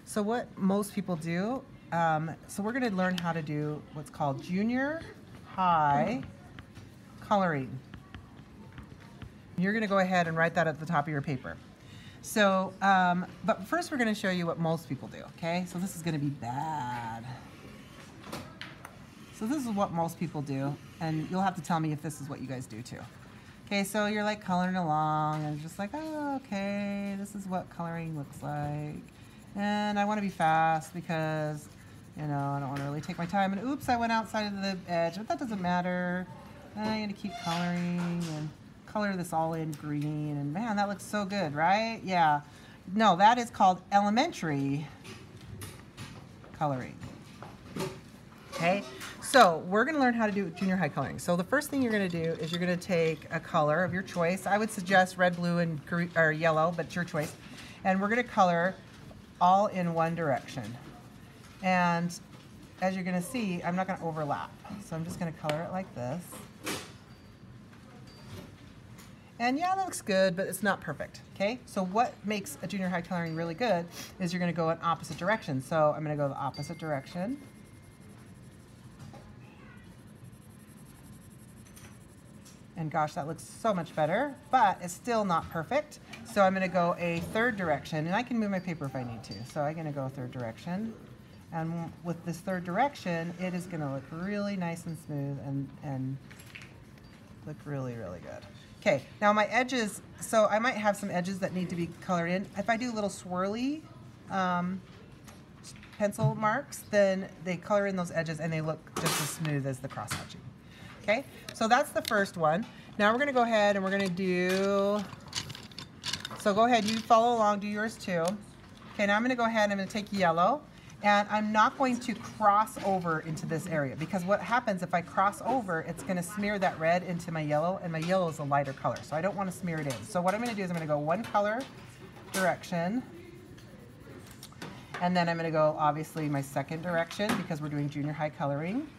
So what most people do, so we're going to learn how to do what's called junior high coloring. You're going to go ahead and write that at the top of your paper. So, but first we're going to show you what most people do, okay? So this is going to be bad. So this is what most people do, and you'll have to tell me if this is what you guys do too. Okay, so you're like coloring along and just like, oh, okay, this is what coloring looks like. And I want to be fast because, you know, I don't want to really take my time. And oops, I went outside of the edge, but that doesn't matter. I'm going to keep coloring and color this all in green. And man, that looks so good, right? Yeah. No, that is called elementary coloring. Okay, so we're going to learn how to do junior high coloring. So the first thing you're going to do is you're going to take a color of your choice. I would suggest red, blue, and green, or yellow, but it's your choice. And we're going to color all in one direction. And as you're going to see, I'm not going to overlap. So I'm just going to color it like this. And yeah, that looks good, but it's not perfect, okay? So what makes a junior high coloring really good is you're going to go in opposite directions. So I'm going to go the opposite direction. And gosh, that looks so much better, but it's still not perfect. So I'm gonna go a third direction, and I can move my paper if I need to. So I'm gonna go third direction. And with this third direction, it is gonna look really nice and smooth and look really, really good. Okay, now my edges, so I might have some edges that need to be colored in. If I do little swirly pencil marks, then they color in those edges and they look just as smooth as the cross hatching. Okay, so that's the first one. Now we're going to go ahead and we're going to do, so go ahead, you follow along, do yours too. Okay, now I'm going to go ahead and I'm going to take yellow, and I'm not going to cross over into this area, because what happens if I cross over, it's going to smear that red into my yellow, and my yellow is a lighter color, so I don't want to smear it in. So what I'm going to do is I'm going to go one color direction, and then I'm going to go obviously my second direction because we're doing junior high coloring.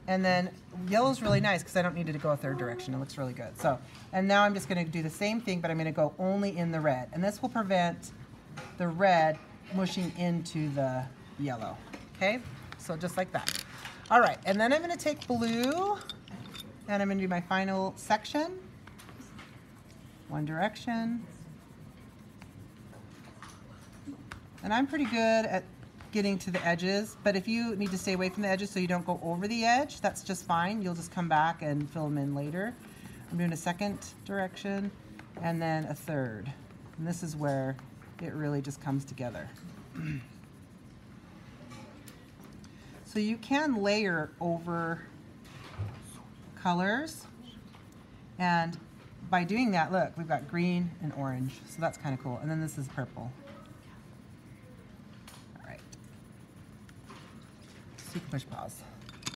And then yellow's really nice because I don't need it to go a third direction. It looks really good. So, and now I'm just going to do the same thing, but I'm going to go only in the red. And this will prevent the red mushing into the yellow. Okay? So just like that. All right, and then I'm going to take blue, and I'm going to do my final section. One direction. And I'm pretty good at getting to the edges, but if you need to stay away from the edges so you don't go over the edge, that's just fine. You'll just come back and fill them in later. I'm doing a second direction and then a third. And this is where it really just comes together. So you can layer over colors, and by doing that, look, we've got green and orange, so that's kind of cool. And then this is purple. So you can push pause.